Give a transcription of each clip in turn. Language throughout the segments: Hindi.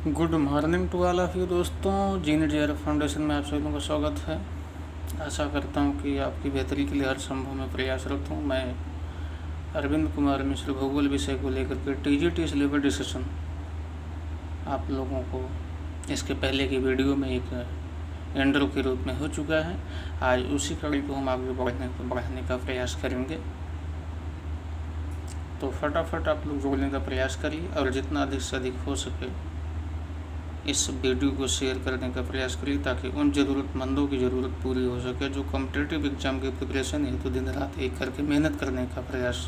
Good morning to all of you दोस्तों। जीन जेआर फाउंडेशन में आप सभी लोगों का स्वागत है। आशा करता हूँ कि आपकी बेहतरी के लिए हर संभव में प्रयासरत हूँ। मैं अरविंद कुमार मिश्र भूगोल विषय को लेकर के टीजीटी सिलेबस डिस्कशन आप लोगों को इसके पहले की वीडियो में एक इंट्रो के रूप में हो चुका है। आज उसी कड़ी को हम आगे बढ़ाने का प्रयास करेंगे। तो फटाफट आप लोग जोड़ने का प्रयास करिए और जितना अधिक से अधिक हो सके इस वीडियो को शेयर करने का प्रयास करिए ताकि उन ज़रूरतमंदों की ज़रूरत पूरी हो सके जो कॉम्पिटिटिव एग्ज़ाम की प्रिपरेशन है तो दिन रात एक करके मेहनत करने का प्रयास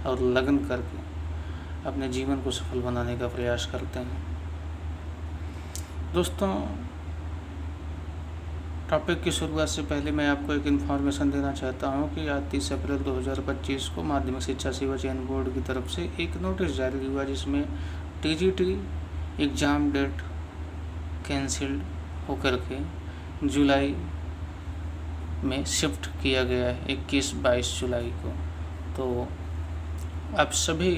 और लगन करके अपने जीवन को सफल बनाने का प्रयास करते हैं। दोस्तों, टॉपिक की शुरुआत से पहले मैं आपको एक इन्फॉर्मेशन देना चाहता हूं कि आज 30 अप्रैल 2025 को माध्यमिक शिक्षा सेवा चयन बोर्ड की तरफ से एक नोटिस जारी हुआ जिसमें टीजीटी एग्ज़ाम डेट कैंसिल्ड होकर के जुलाई में शिफ्ट किया गया है 21-22 जुलाई को। तो आप सभी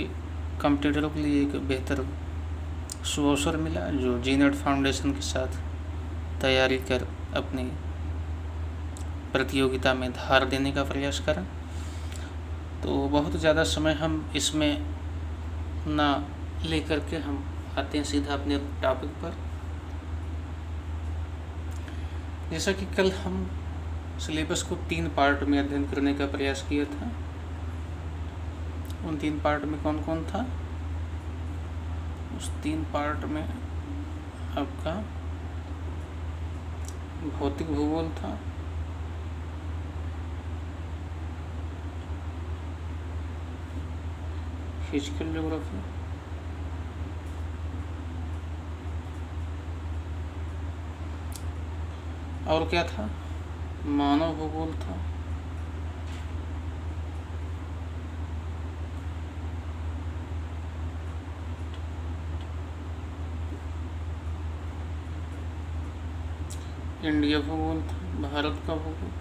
कॉम्पिटिटरों के लिए एक बेहतर सुअवसर मिला जो जीनेट फाउंडेशन के साथ तैयारी कर अपनी प्रतियोगिता में धार देने का प्रयास करें। तो बहुत ज़्यादा समय हम इसमें ना लेकर के हम आते हैं सीधा अपने टॉपिक पर। जैसा कि कल हम सिलेबस को 3 पार्ट में अध्ययन करने का प्रयास किया था। उन 3 पार्ट में कौन कौन था? उस 3 पार्ट में आपका भौतिक भूगोल था, फिजिकल ज्योग्राफी, और क्या था? मानव भूगोल था, इंडिया भूगोल था, भारत का भूगोल,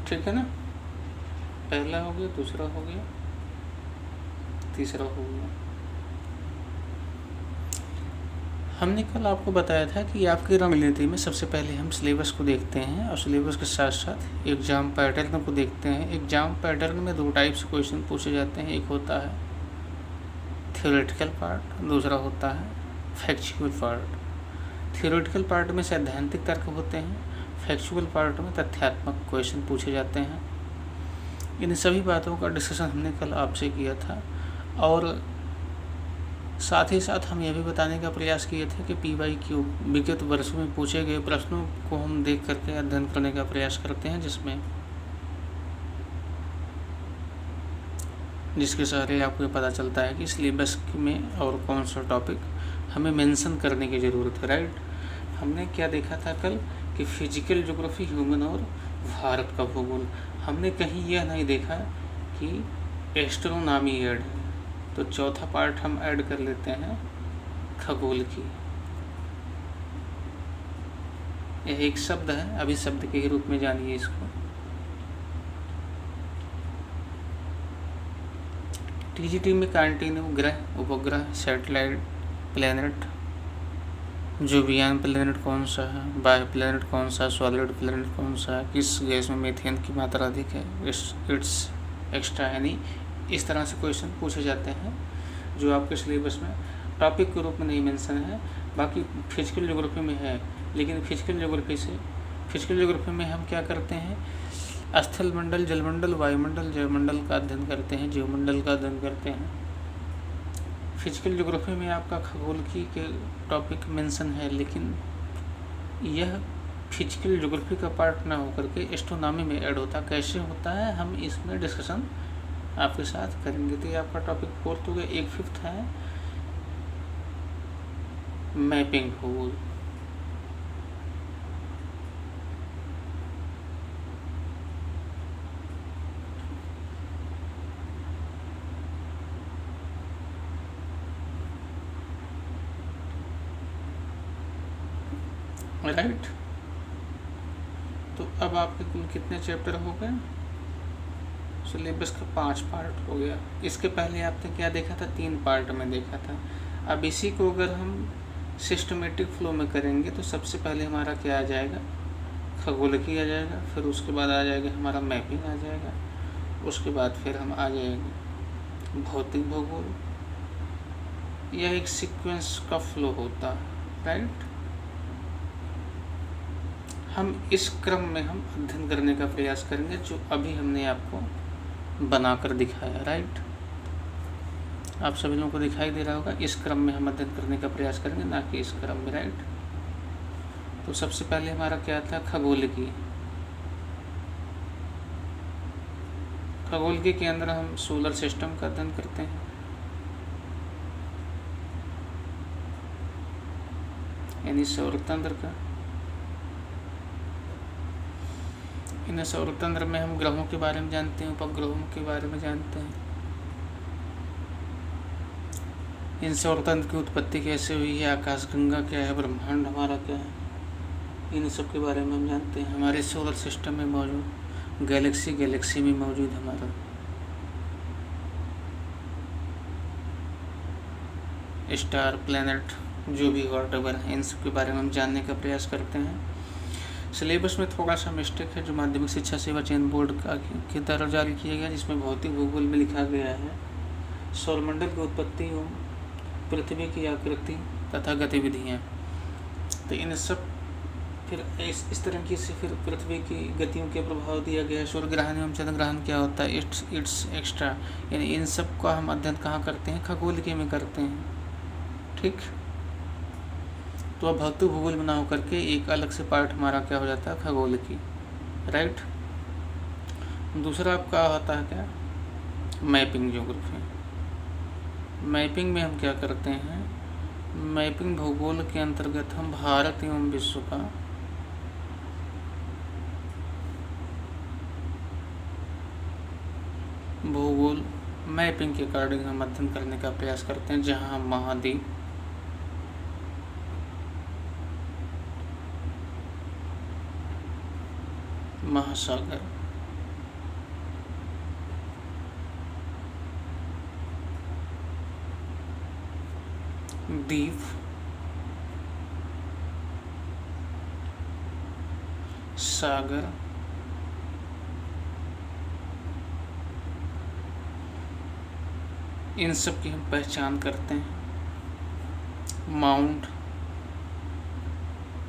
ठीक है ना। पहला हो गया, दूसरा हो गया, तीसरा हो गया। हमने कल आपको बताया था कि आपकी रणनीति में सबसे पहले हम सिलेबस को देखते हैं और सिलेबस के साथ साथ एग्ज़ाम पैटर्न को देखते हैं। एग्ज़ाम पैटर्न में 2 टाइप से क्वेश्चन पूछे जाते हैं। एक होता है थ्योरेटिकल पार्ट, दूसरा होता है फैक्चुअल पार्ट। थ्योरेटिकल पार्ट में सैद्धांतिक तर्क होते हैं, फैक्चुअल पार्ट में तथ्यात्मक क्वेश्चन पूछे जाते हैं। इन सभी बातों का डिस्कशन हमने कल आपसे किया था और साथ ही साथ हम यह भी बताने का प्रयास किए थे कि PYQ विगत वर्षों में पूछे गए प्रश्नों को हम देख करके अध्ययन करने का प्रयास करते हैं जिसके सहारे आपको पता चलता है कि सिलेबस में और कौन सा टॉपिक हमें मेंशन करने की ज़रूरत है। राइट, हमने क्या देखा था कल कि फिजिकल ज्योग्राफी, ह्यूमन और भारत का भूगोल। हमने कहीं यह नहीं देखा कि एस्ट्रोनॉमी ऐड है। तो चौथा पार्ट हम ऐड कर लेते हैं खगोल की। यह एक शब्द है, अभी शब्द के रूप में जानिए इसको। टीजीटी में कंटिन्यू ग्रह, उपग्रह, सैटेलाइट, प्लैनेट, जोवियन प्लैनेट कौन सा है, बायो प्लैनेट कौन सा, सॉलिड प्लैनेट कौन सा है, किस गैस में मीथेन की मात्रा अधिक है, इट्स एक्स्ट्रा, यानी इस तरह से क्वेश्चन पूछे जाते हैं जो आपके सिलेबस में टॉपिक के रूप में नहीं मेंशन है। बाकी फिजिकल ज्योग्राफी में है, लेकिन फिजिकल ज्योग्राफी में हम क्या करते हैं? स्थल मंडल, जलमंडल, वायुमंडल, जयमंडल का अध्ययन करते हैं, जीवमंडल का अध्ययन करते हैं। फिजिकल ज्योग्राफी में आपका खगोल की के टॉपिक मेंशन है, लेकिन यह फिजिकल ज्योग्राफी का पार्ट ना होकर के एस्ट्रोनॉमी में ऐड होता। कैसे होता है हम इसमें डिस्कशन आपके साथ करेंगे। तो ये आपका टॉपिक 4th हो गया। एक 5th है मैपिंग भूगोल। राइट। तो अब आपके कुल कितने चैप्टर हो गए? सिलेबस का 5 पार्ट हो गया। इसके पहले आपने क्या देखा था? 3 पार्ट में देखा था। अब इसी को अगर हम सिस्टमेटिक फ्लो में करेंगे तो सबसे पहले हमारा क्या आ जाएगा? खगोलकी आ जाएगा, फिर उसके बाद आ जाएगा हमारा मैपिंग आ जाएगा, उसके बाद फिर हम आ जाएंगे भौतिक भूगोल। यह एक सीक्वेंस का फ्लो होता है, राइट। हम इस क्रम में हम अध्ययन करने का प्रयास करेंगे जो अभी हमने आपको बनाकर दिखाया, राइट। आप सभी लोगों को दिखाई दे रहा होगा। इस क्रम में हम अध्ययन करने का प्रयास करेंगे, ना कि इस क्रम में, राइट। तो सबसे पहले हमारा क्या था? खगोलकी। खगोलकी के अंदर हम सोलर सिस्टम का अध्ययन करते हैं, यानी सौर तंत्र का। इन सौर तंत्र में हम ग्रहों के बारे में जानते हैं, उपग्रहों के बारे में जानते हैं। इन सौर तंत्र की उत्पत्ति कैसे हुई है, आकाशगंगा क्या है, ब्रह्मांड हमारा क्या है, इन सब के बारे में हम जानते हैं। हमारे सोलर सिस्टम में मौजूद गैलेक्सी में मौजूद हमारा स्टार, प्लैनेट, जो भी वॉटएवर है, इन सब के बारे में हम जानने का प्रयास करते हैं। सिलेबस में थोड़ा सा मिस्टेक है जो माध्यमिक शिक्षा सेवा चयन बोर्ड के द्वारा जारी किया गया, जिसमें भौतिक भूगोल में लिखा गया है सौरमंडल की उत्पत्ति एवं पृथ्वी की आकृति तथा गतिविधियाँ। तो इन सब फिर इस तरीके से फिर पृथ्वी की गतियों के प्रभाव दिया गया है। सूर्य ग्रहण एवं चंद्र ग्रहण क्या होता है, इट्स एक्स्ट्रा, यानी इन सब का हम अध्ययन कहाँ करते हैं? खगोलकी में करते हैं, ठीक। तो अब भौतिक भूगोल में ना होकर के एक अलग से पार्ट हमारा क्या हो जाता है? खगोलकी, राइट। दूसरा आपका होता है क्या? Mapping geography. मैपिंग में हम क्या करते हैं? मैपिंग भूगोल के अंतर्गत हम भारत एवं विश्व का भूगोल मैपिंग के अकॉर्डिंग हम अध्ययन करने का प्रयास करते हैं, जहाँ हम महाद्वीप, महासागर, द्वीप, सागर, इन सब की हम पहचान करते हैं। Mount,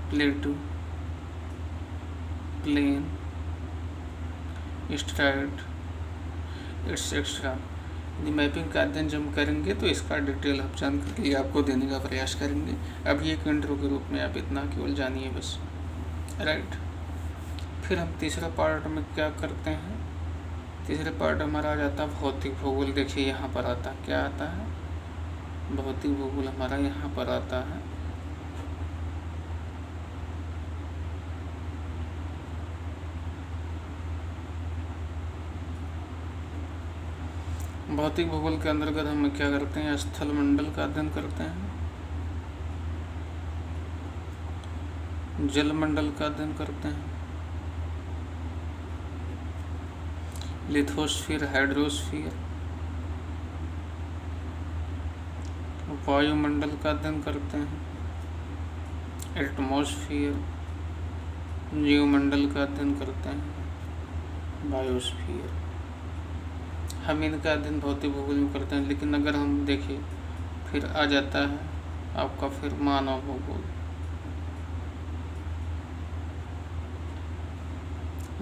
plateau, plain, stride, etcetera. यदि मैपिंग का अध्ययन जब हम करेंगे तो इसका डिटेल हम जानकारी आपको देने का प्रयास करेंगे। अभी एक इंट्रो के रूप में आप इतना केवल जानिए बस, राइट। फिर हम तीसरा पार्ट में क्या करते हैं? तीसरे पार्ट हमारा आ जाता है भौतिक भूगोल। देखिए यहाँ पर आता है, क्या आता है? भौतिक भूगोल हमारा यहाँ पर आता है। भौतिक भूगोल के अंतर्गत हम क्या करते हैं? स्थल मंडल का अध्ययन करते हैं, जल मंडल का अध्ययन करते हैं, लिथोस्फीयर, हाइड्रोस्फीयर, वायुमंडल का अध्ययन करते हैं, एटमॉस्फेयर, जीवमंडल का अध्ययन करते हैं, बायोस्फीयर। हम इनका अध्ययन भौतिक भूगोल में करते हैं। लेकिन अगर हम देखें फिर आ जाता है आपका फिर मानव भूगोल।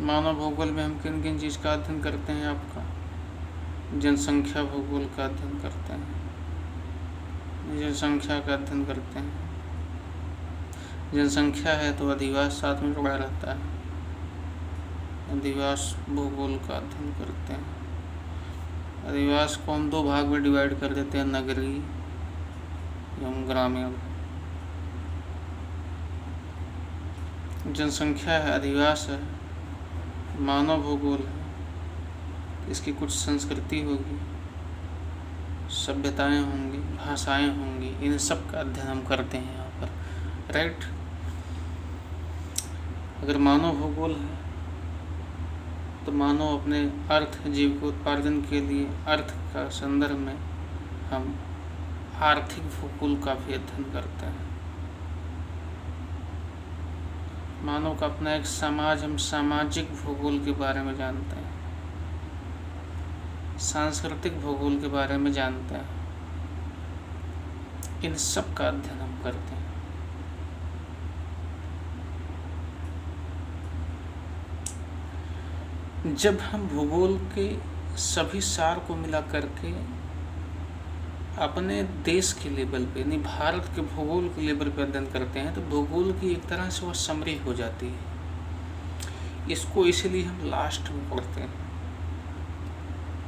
मानव भूगोल में हम किन किन चीज़ का अध्ययन करते हैं? आपका जनसंख्या भूगोल का अध्ययन करते हैं, जनसंख्या का अध्ययन करते हैं। जनसंख्या है तो अधिवास साथ में जुड़ा रहता है, अधिवास भूगोल का अध्ययन करते हैं। अधिवास को हम 2 भाग में डिवाइड कर देते हैं, नगरीय एवं ग्रामीण। जनसंख्या है, अधिवास है, मानव भूगोल है, इसकी कुछ संस्कृति होगी, सभ्यताएं होंगी, भाषाएं होंगी, इन सब का अध्ययन हम करते हैं यहाँ पर, राइट। अगर मानव भूगोल है तो मानव अपने अर्थ जीविकोत्पादन के लिए अर्थ का संदर्भ में हम आर्थिक भूगोल का भी अध्ययन करते हैं। मानव का अपना एक समाज, हम सामाजिक भूगोल के बारे में जानते हैं, सांस्कृतिक भूगोल के बारे में जानते हैं। इन सब का अध्ययन हम करते हैं। जब हम भूगोल के सभी सार को मिला करके अपने देश के लेवल पे, यानी भारत के भूगोल के लेवल पे अध्ययन करते हैं तो भूगोल की एक तरह से वह समरी हो जाती है। इसको इसलिए हम लास्ट में पढ़ते हैं,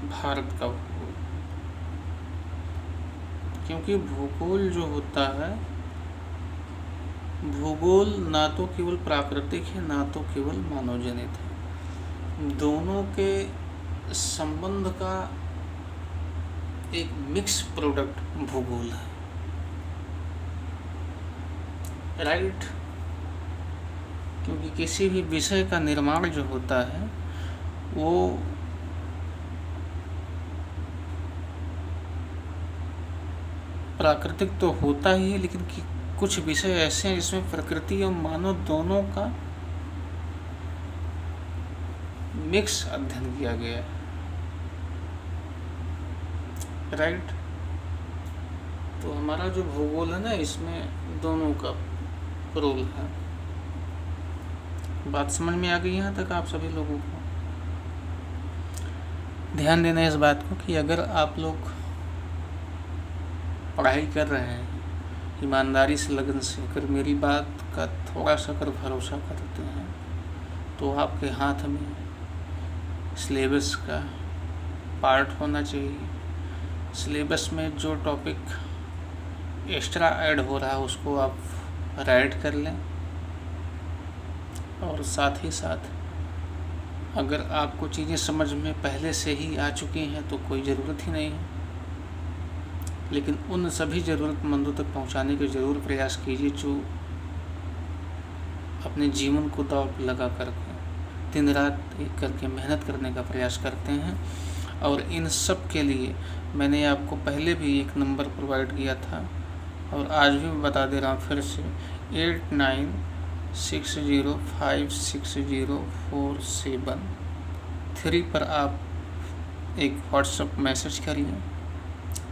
भारत का भूगोल। क्योंकि भूगोल जो होता है, भूगोल ना तो केवल प्राकृतिक है ना तो केवल मानव जनित है, दोनों के संबंध का एक मिक्स प्रोडक्ट भूगोल है, राइट। क्योंकि किसी भी विषय का निर्माण जो होता है वो प्राकृतिक तो होता ही है, लेकिन कुछ विषय ऐसे हैं जिसमें प्रकृति और मानव दोनों का मिक्स अध्ययन किया गया है, राइट। तो हमारा जो भूगोल है ना, इसमें दोनों का रोल है। बात समझ में आ गई यहाँ तक आप सभी लोगों को? ध्यान देना इस बात को कि अगर आप लोग पढ़ाई कर रहे हैं ईमानदारी से, लगन से, अगर मेरी बात का थोड़ा सा अगर भरोसा करते हैं तो आपके हाथ में सिलेबस का पार्ट होना चाहिए। सिलेबस में जो टॉपिक एक्स्ट्रा ऐड हो रहा है उसको आप राइट कर लें, और साथ ही साथ अगर आपको चीज़ें समझ में पहले से ही आ चुकी हैं तो कोई ज़रूरत ही नहीं है, लेकिन उन सभी ज़रूरतमंदों तक पहुंचाने के ज़रूर प्रयास कीजिए जो अपने जीवन को दांव पर लगा करके दिन रात एक करके मेहनत करने का प्रयास करते हैं। और इन सब के लिए मैंने आपको पहले भी एक नंबर प्रोवाइड किया था और आज भी बता दे रहा हूँ फिर से, 8960560473 पर आप एक व्हाट्सएप मैसेज करिए,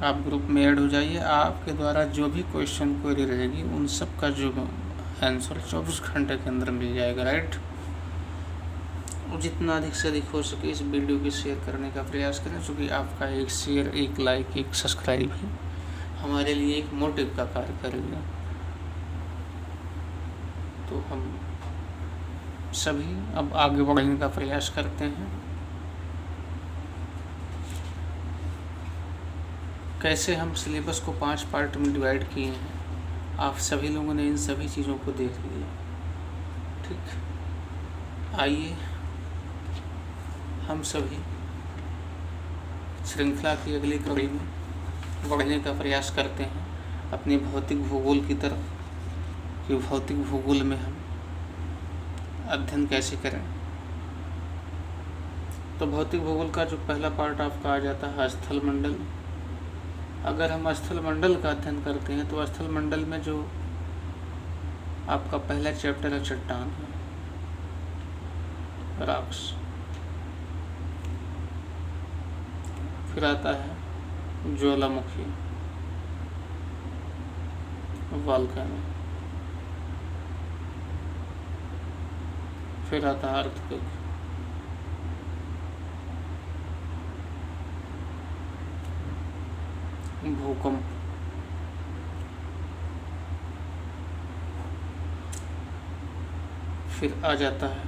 आप ग्रुप में ऐड हो जाइए। आपके द्वारा जो भी क्वेश्चन क्वेरी रहेगी उन सब का जो आंसर 24 घंटे के अंदर मिल जाएगा, राइट। जितना अधिक से अधिक हो सके इस वीडियो को शेयर करने का प्रयास करें, क्योंकि आपका एक शेयर, एक लाइक, एक सब्सक्राइब ही हमारे लिए एक मोटिव का कार्य करेगा। तो हम सभी अब आगे बढ़ने का प्रयास करते हैं। कैसे हम सिलेबस को 5 पार्ट में डिवाइड किए हैं, आप सभी लोगों ने इन सभी चीज़ों को देख लिया, ठीक। आइए हम सभी श्रृंखला की अगली कड़ी में बढ़ने का प्रयास करते हैं अपने भौतिक भूगोल की तरफ, कि भौतिक भूगोल में हम अध्ययन कैसे करें। तो भौतिक भूगोल का जो पहला पार्ट आपका आ जाता है स्थल मंडल। अगर हम स्थल मंडल का अध्ययन करते हैं तो स्थल मंडल में जो आपका पहला चैप्टर है चट्टान है, रॉक्स। फिर आता है ज्वालामुखी, वोल्केनो। फिर आता है अर्थक्वेक, भूकंप। फिर आ जाता है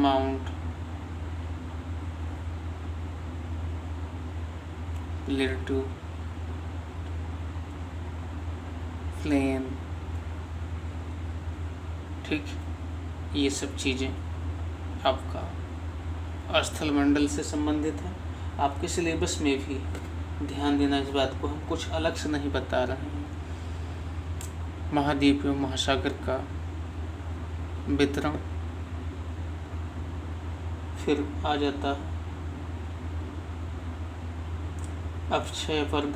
माउंट, प्लेटू, प्लेन, ठीक। ये सब चीज़ें आपका स्थल मंडल से संबंधित है। आपके सिलेबस में भी ध्यान देना इस बात को, हम कुछ अलग से नहीं बता रहे हैं। महाद्वीप एवं महासागर का वितरण, फिर आ जाता है अपक्षय वर्ग,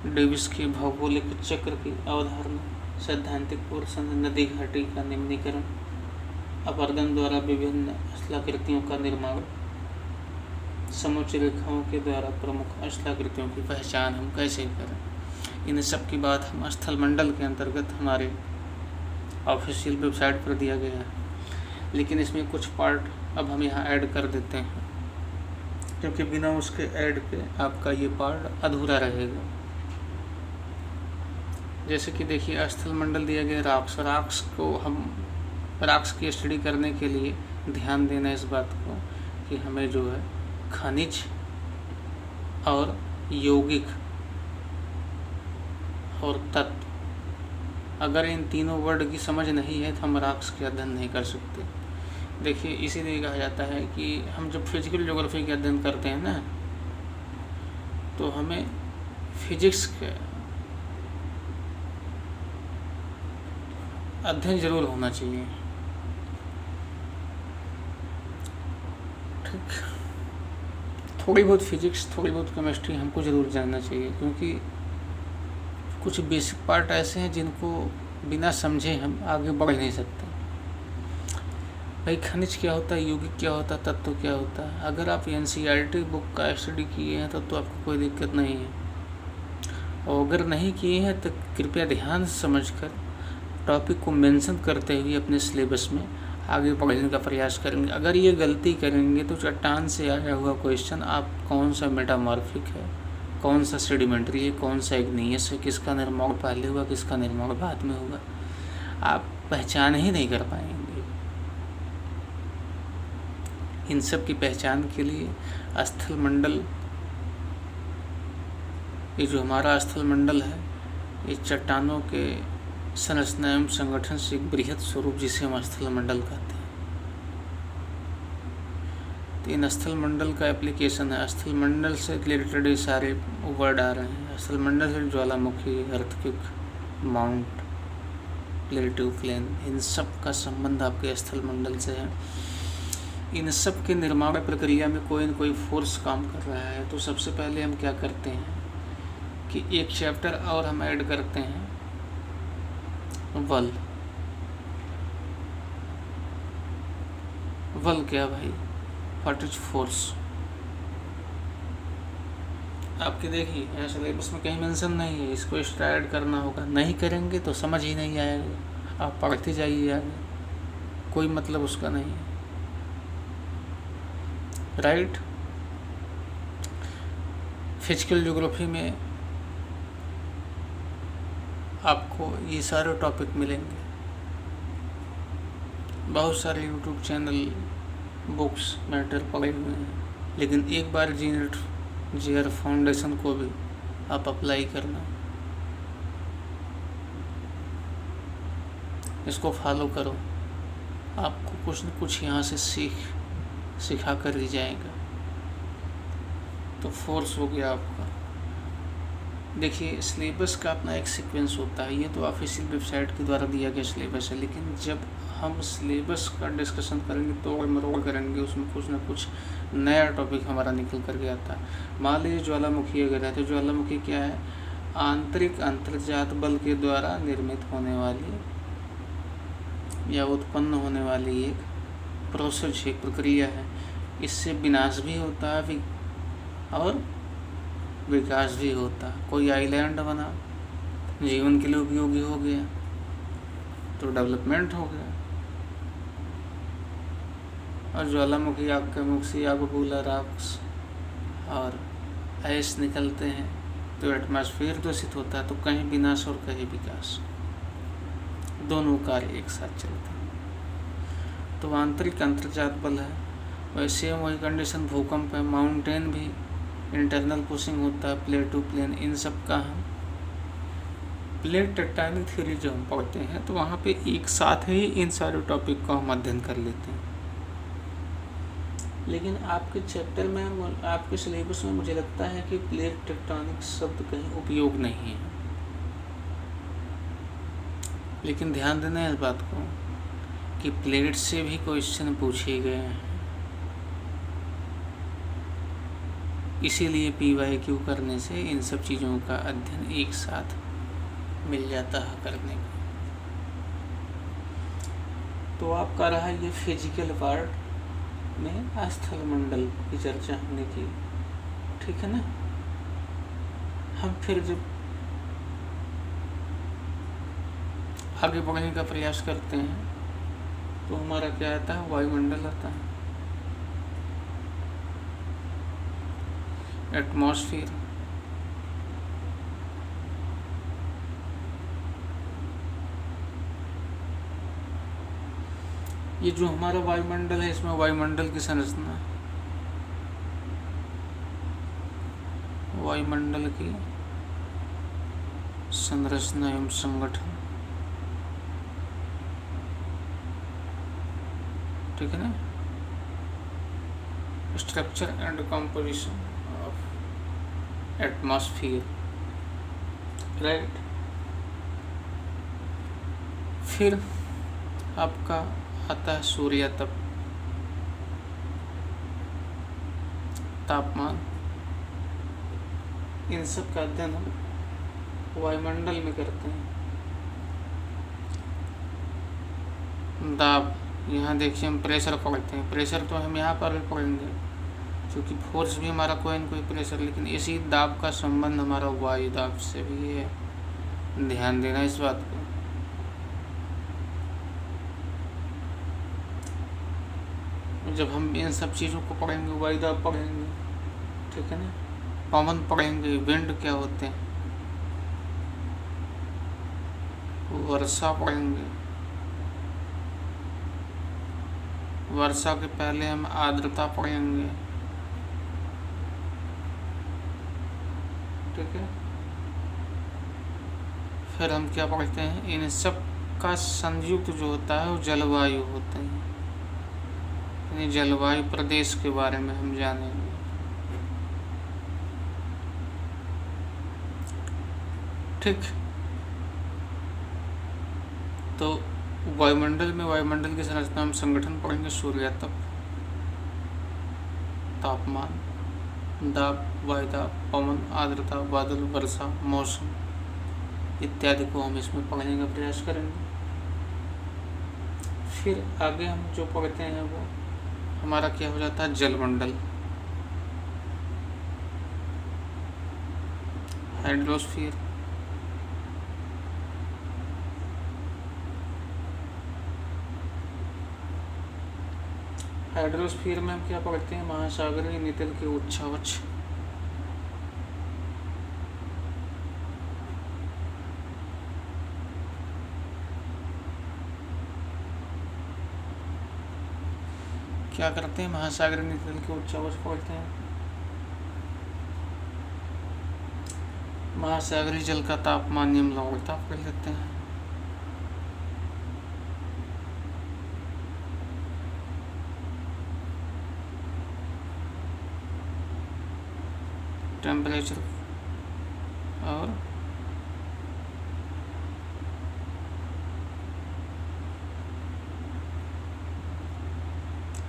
डेविस की भौगोलिक चक्र की अवधारणा, सैद्धांतिक पोर्शन, नदी घाटी का निम्नीकरण, अपवर्तन द्वारा विभिन्न स्थलाकृतियों का निर्माण, समोच्च रेखाओं के द्वारा प्रमुख स्थलाकृतियों की पहचान हम कैसे करें। इन सब की बात हम स्थलमंडल के अंतर्गत हमारे ऑफिशियल वेबसाइट पर दिया गया है, लेकिन इसमें कुछ पार्ट अब हम यहाँ ऐड कर देते हैं, क्योंकि बिना उसके ऐड के आपका ये पार्ट अधूरा रहेगा। जैसे कि देखिए स्थलमंडल दिया गया राक्स को हम राक्स की स्टडी करने के लिए ध्यान देना इस बात को कि हमें जो है खनिज और यौगिक और तत्व, अगर इन तीनों वर्ड की समझ नहीं है तो हम राक्स का अध्ययन नहीं कर सकते। देखिए इसीलिए कहा जाता है कि हम जब फिजिकल ज्योग्राफी का अध्ययन करते हैं ना, तो हमें फिजिक्स का अध्ययन जरूर होना चाहिए। ठीक, थोड़ी बहुत फिजिक्स, थोड़ी बहुत केमिस्ट्री हमको ज़रूर जानना चाहिए, क्योंकि कुछ बेसिक पार्ट ऐसे हैं जिनको बिना समझे हम आगे बढ़ नहीं सकते। भाई खनिज क्या होता है, यौगिक क्या होता है, तत्व क्या होता है। अगर आप NCERT बुक का स्टडी किए हैं तो आपको कोई दिक्कत नहीं है, और अगर नहीं किए हैं तो कृपया ध्यान से समझकर टॉपिक को मेंशन करते हुए अपने सिलेबस में आगे पढ़ने का प्रयास करेंगे। अगर ये गलती करेंगे तो चट्टान से आया हुआ क्वेश्चन, आप कौन सा मेटामॉर्फिक है, कौन सा सेडिमेंट्री है, कौन सा इग्नियस है, किसका निर्माण पहले हुआ, किसका निर्माण बाद में होगा, आप पहचान ही नहीं कर पाएंगे। इन सब की पहचान के लिए स्थलमंडल, ये जो हमारा स्थलमंडल है, ये चट्टानों के संरचना एवं संगठन से एक बृहद स्वरूप जिसे हम स्थलमंडल कहते हैं। तो इन स्थलमंडल का एप्लीकेशन है। स्थलमंडल से रिलेटेड सारे वर्ड आ रहे हैं। स्थलमंडल से ज्वालामुखी, अर्थक्वेक, माउंट, प्लेटू, प्लेन, इन सब का संबंध आपके स्थलमंडल से है। इन सब के निर्माण प्रक्रिया में कोई न कोई फोर्स काम कर रहा है। तो सबसे पहले हम क्या करते हैं कि एक चैप्टर और हम ऐड करते हैं, वल। वल क्या भाई, व्हाट इज फोर्स। आपके देखिए सिलेबस में कहीं मेंशन नहीं है, इसको एक्स्ट्रा ऐड करना होगा। नहीं करेंगे तो समझ ही नहीं आएगा, आप पढ़ते जाइए आगे, कोई मतलब उसका नहीं है, राइट। फिजिकल ज्योग्राफी में आपको ये सारे टॉपिक मिलेंगे, बहुत सारे यूट्यूब चैनल, बुक्स, मैटर पड़े हुए हैं, लेकिन एक बार GR फाउंडेशन को भी आप अप्लाई करना, इसको फॉलो करो, आपको कुछ न कुछ यहाँ से सिखा कर ही जाएगा। तो फोर्स हो गया आपका। देखिए सिलेबस का अपना एक सीक्वेंस होता है, ये तो ऑफिशियल वेबसाइट के द्वारा दिया गया सिलेबस है, लेकिन जब हम सिलेबस का डिस्कशन करेंगे तो मरोड़ करेंगे, उसमें कुछ ना कुछ नया टॉपिक हमारा निकल करके आता है। मान लीजिए ज्वालामुखी अगर है तो ज्वालामुखी क्या है, आंतरिक अंतर्जात बल के द्वारा निर्मित होने वाली या उत्पन्न होने वाली एक प्रोसेस, एक प्रक्रिया है। इससे विनाश भी होता है और विकास भी होता है। कोई आइलैंड बना, जीवन के लिए उपयोगी हो गया तो डेवलपमेंट हो गया। और ज्वालामुखी आग के मुख से आग बबूला, राक्स और ऐश निकलते हैं तो एटमॉस्फेयर दूषित होता है, तो कहीं विनाश और कहीं विकास, दोनों कार्य एक साथ चलते हैं। तो आंतरिक अंतर्जात बल है, वैसे वही कंडीशन भूकंप है, माउंटेन भी इंटरनल पुशिंग होता है, प्लेट टू प्लेन, इन सब का हम प्लेट टेक्टोनिक थ्योरी जो हम पढ़ते हैं तो वहाँ पे एक साथ ही इन सारे टॉपिक को हम अध्ययन कर लेते हैं। लेकिन आपके चैप्टर में, आपके सिलेबस में मुझे लगता है कि प्लेट टेक्टोनिक शब्द कहीं उपयोग नहीं है। लेकिन ध्यान देना है इस बात को कि प्लेट से भी क्वेश्चन पूछे गए हैं, इसीलिए PYQ करने से इन सब चीज़ों का अध्ययन एक साथ मिल जाता है करने को। तो आपका रहा ये फिजिकल पार्ट में स्थल मंडल की चर्चा हमने की, ठीक है ना। हम फिर जब आगे बढ़ने का प्रयास करते हैं तो हमारा क्या आता है, वायुमंडल आता है, एटमॉस्फेयर। ये जो हमारा वायुमंडल है, इसमें वायुमंडल की संरचना, वायुमंडल की संरचना एवं संगठन, ठीक है ना। Structure and composition of atmosphere, right. फिर आपका आता है सूर्य तप, तापमान। इन सब का अध्ययन हम वायुमंडल में करते हैं। दाब, यहाँ देखिए हम प्रेशर पढ़ते हैं, प्रेशर तो हम यहाँ पर भी पढ़ेंगे क्योंकि फोर्स भी हमारा कोई न कोई प्रेशर, लेकिन इसी दाब का संबंध हमारा वायु दाब से भी है, ध्यान देना इस बात को। जब हम इन सब चीज़ों को पढ़ेंगे, वायु दाब पढ़ेंगे, ठीक है ना, पवन पढ़ेंगे, विंड क्या होते हैं, वर्षा पढ़ेंगे, वर्षा के पहले हम आर्द्रता पढ़ेंगे, ठीक है। फिर हम क्या पढ़ते हैं, इन सब का संयुक्त जो होता है वो जलवायु होता है, यानी जलवायु प्रदेश के बारे में हम जानेंगे। ठीक, तो वायुमंडल में वायुमंडल की संरचना में संगठन पढ़ेंगे, सूर्य तप, तापमान, दाब, वायुदाब, पवन, आर्द्रता, बादल, वर्षा, मौसम इत्यादि को हम इसमें पढ़ने का प्रयास करेंगे। फिर आगे हम जो पढ़ते हैं वो हमारा क्या हो जाता है, जलमंडल, हाइड्रोस्फीयर, हाइड्रोस्फीयर में हम क्या पढ़ते हैं, महासागरीय नितल के उच्छावच, क्या करते हैं, महासागरीय नितल के उच्छावच पढ़ते हैं। महासागरीय जल का तापमान निम्न लवणता पढ़ लेते हैं। टेम्परेचर और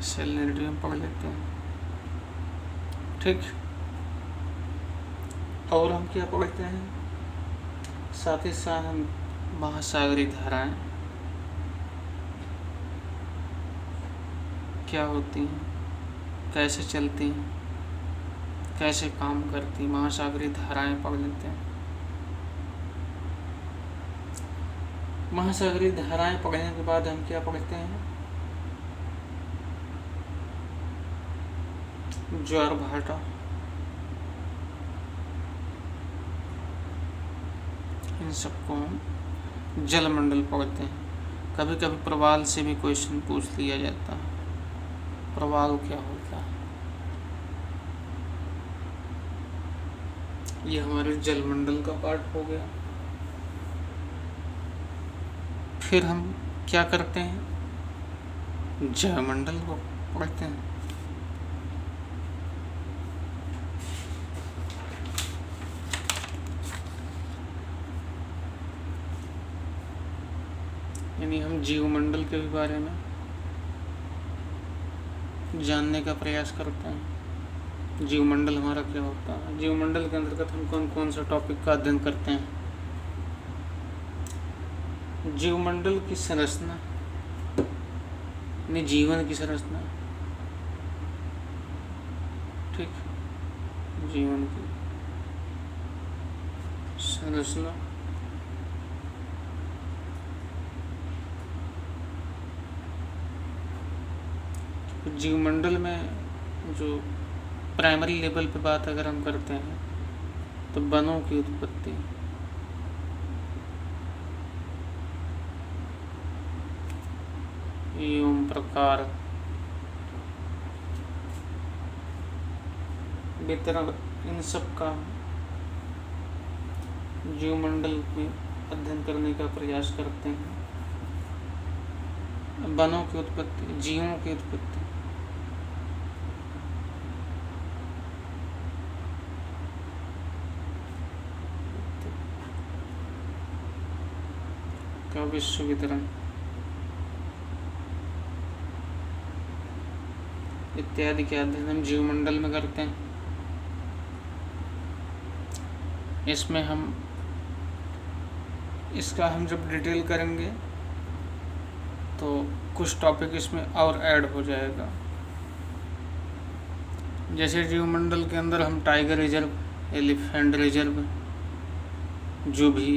सैलिनिटी में पढ़ लेते हैं, ठीक। और हम क्या पढ़ते हैं, साथ ही साथ हम महासागरीय धाराएं क्या होती हैं, कैसे चलती हैं, कैसे काम करती, महासागरीय धाराएं पढ़ लेते हैं। महासागरीय धाराएं पढ़ने के बाद हम क्या पढ़ते हैं, ज्वार भाटा, इन सबको हम जलमंडल पढ़ते हैं। कभी कभी प्रवाल से भी क्वेश्चन पूछ लिया जाता है, प्रवाल क्या होता है, ये हमारे जलमंडल का पार्ट हो गया। फिर हम क्या करते हैं, जयमंडल को पढ़ते हैं। यानी हम जीवमंडल के भी बारे में जानने का प्रयास करते हैं। जीवमंडल हमारा क्या होता है, जीवमंडल के अंतर्गत हम कौन कौन सा टॉपिक का अध्ययन करते हैं। जीवमंडल की संरचना, यानी जीवन की संरचना, ठीक, जीवन की संरचना, जीवमंडल में जो प्राइमरी लेवल पे बात अगर हम करते हैं तो वनों की उत्पत्ति, एवं प्रकार, वितरण, इन सब का जीवमंडल में अध्ययन करने का प्रयास करते हैं। वनों की उत्पत्ति, जीवों की उत्पत्ति, का विश्व वितरण इत्यादि के अध्ययन हम जीवमंडल में करते हैं। इसका हम जब डिटेल करेंगे तो कुछ टॉपिक इसमें और ऐड हो जाएगा। जैसे जीवमंडल के अंदर हम टाइगर रिजर्व, एलिफेंट रिजर्व, जो भी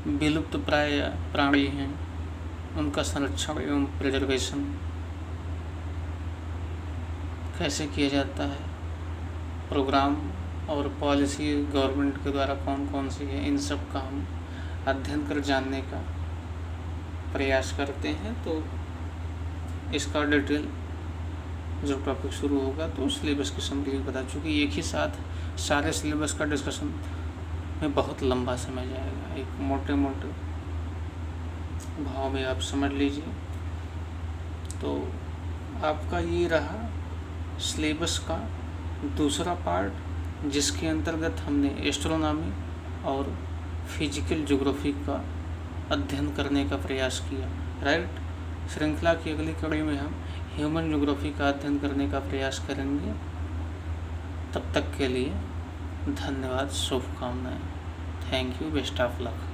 विलुप्त प्राय प्राणी हैं उनका संरक्षण एवं प्रिजर्वेशन कैसे किया जाता है, प्रोग्राम और पॉलिसी गवर्नमेंट के द्वारा कौन कौन सी है, इन सब का हम अध्ययन कर जानने का प्रयास करते हैं। तो इसका डिटेल जब टॉपिक शुरू होगा तो सिलेबस की समरी बता, चूँकि एक ही साथ सारे सिलेबस का डिस्कशन में बहुत लंबा समय जाएगा। एक मोटे मोटे भाव में आप समझ लीजिए। तो आपका ये रहा सिलेबस का दूसरा पार्ट, जिसके अंतर्गत हमने एस्ट्रोनॉमी और फिजिकल ज्योग्राफी का अध्ययन करने का प्रयास किया। राइट, श्रृंखला की अगली कड़ी में हम ह्यूमन ज्योग्राफी का अध्ययन करने का प्रयास करेंगे। तब तक के लिए धन्यवाद, शुभकामनाएं। Thank you, best of luck.